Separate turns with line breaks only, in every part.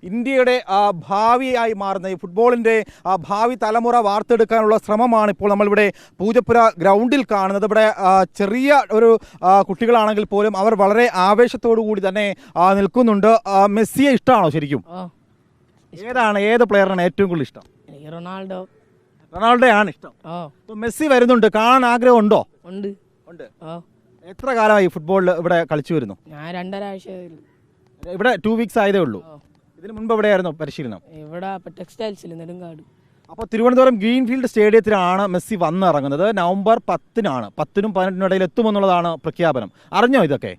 ഇന്ത്യയുടെ ഭാവിയായി മാറുന്ന ഈ ഫുട്ബോളിൻ്റെ ഭാവി തലമുറ വാർത്തെടുക്കാനുള്ള ശ്രമമാണ് ഇപ്പോൾ നമ്മളിവിടെ പൂജപ്പുര ഗ്രൗണ്ടിൽ കാണുന്നത്. ഇവിടെ ചെറിയ ഒരു കുട്ടികളാണെങ്കിൽ പോലും അവർ വളരെ ആവേശത്തോടു കൂടി തന്നെ നിൽക്കുന്നുണ്ട്. മെസ്സിയെ ഇഷ്ടമാണോ ശരിക്കും? ഏത് പ്ലെയറാണ് ഏറ്റവും കൂടുതൽ ഇഷ്ടം? റൊണാൾഡോ ആണ് ഇഷ്ടം. മെസ്സി വരുന്നുണ്ട്, കാണാൻ ആഗ്രഹം ഉണ്ടോ? ഉണ്ട്. എത്ര കാലമായി ഫുട്ബോളിൽ ഇവിടെ കളിച്ചു വരുന്നു?
ഞാൻ 2.5 ആഴ്ച.
ഇവിടെ 2 വീക്സ് ആയതേ ഉള്ളൂ. ഇതിന് മുൻപ് എവിടെയായിരുന്നു പരിശീലനം?
ഇവിടെ ടെക്സ്റ്റൈൽസിൽ നെടുങ്കാട്.
അപ്പോൾ തിരുവനന്തപുരം ഗ്രീൻഫീൽഡ് സ്റ്റേഡിയത്തിലാണ് മെസ്സി വന്നിറങ്ങുന്നത്. നവംബർ 10-നാണ്. 10-നും 18-നും ഇടയിൽ എത്തുമെന്നുള്ളതാണ് പ്രഖ്യാപനം. അറിഞ്ഞോ ഇതൊക്കെ?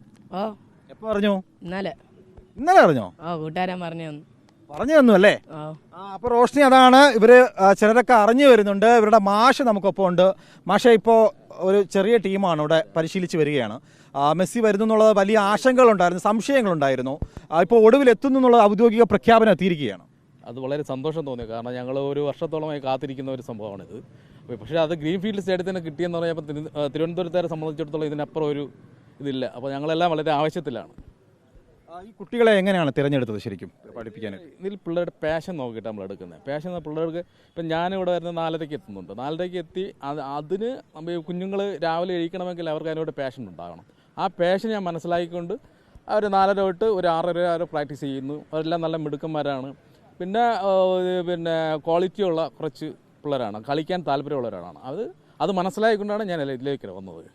എപ്പോൾ അറിഞ്ഞു? ഇന്നലെ അറിഞ്ഞോ?
കൂട്ടുകാരൻ
പറഞ്ഞു തന്നു അല്ലേ? അപ്പോൾ റോഷ്നി, അതാണ് ഇവര് ചിലരൊക്കെ അറിഞ്ഞു വരുന്നുണ്ട്. ഇവരുടെ മാഷ് നമുക്കൊപ്പം ഉണ്ട്. മാഷ ഇപ്പോൾ ഒരു ചെറിയ ടീമാണ് ഇവിടെ പരിശീലിച്ച് വരികയാണ്. മെസ്സി വരുന്നു എന്നുള്ളത് വലിയ ആശങ്കകളുണ്ടായിരുന്നു, സംശയങ്ങളുണ്ടായിരുന്നു. ഇപ്പോൾ ഒടുവിൽ എത്തുന്നു എന്നുള്ള ഔദ്യോഗിക പ്രഖ്യാപനം എത്തിയിരിക്കുകയാണ്.
അത് വളരെ സന്തോഷം തോന്നി. കാരണം ഞങ്ങൾ ഒരു വർഷത്തോളമായി കാത്തിരിക്കുന്ന ഒരു സംഭവമാണിത്. പക്ഷേ അത് ഗ്രീൻഫീൽഡ് സ്റ്റേഡിയത്തിന് കിട്ടിയെന്ന് പറഞ്ഞപ്പോൾ തിരുവനന്തപുരത്തുകാരെ സംബന്ധിച്ചിടത്തോളം ഇതിനപ്പുറം ഒരു ഇതില്ല. അപ്പോൾ ഞങ്ങളെല്ലാം വളരെ ആവശ്യത്തിലാണ്.
ഈ കുട്ടികളെ എങ്ങനെയാണ് തിരഞ്ഞെടുത്തത് ശരിക്കും പഠിപ്പിക്കാൻ?
ഇതിൽ പിള്ളേരുടെ പാഷൻ നോക്കിയിട്ട് നമ്മൾ എടുക്കുന്നത്. പാഷൻ പിള്ളേർക്ക് ഇപ്പം ഞാനിവിടെ വരുന്ന 4:30 എത്തുന്നുണ്ട്. 4:30 എത്തി അതിന് കുഞ്ഞുങ്ങൾ രാവിലെ കഴിക്കണമെങ്കിൽ അവർക്ക് അതിനോട് പാഷൻ ഉണ്ടാകണം. ആ പാഷൻ ഞാൻ മനസ്സിലാക്കിക്കൊണ്ട് അവർ 4:30 തൊട്ട് ഒരു 6:30 വരെ പ്രാക്ടീസ് ചെയ്യുന്നു. അവരെല്ലാം നല്ല മിടുക്കന്മാരാണ്. പിന്നെ ക്വാളിറ്റിയുള്ള കുറച്ച് പിള്ളേരാണ്, കളിക്കാൻ താല്പര്യമുള്ളവരാണ്. അത് മനസ്സിലാക്കിക്കൊണ്ടാണ് ഞാൻ ഇതിലേക്ക് വന്നത്.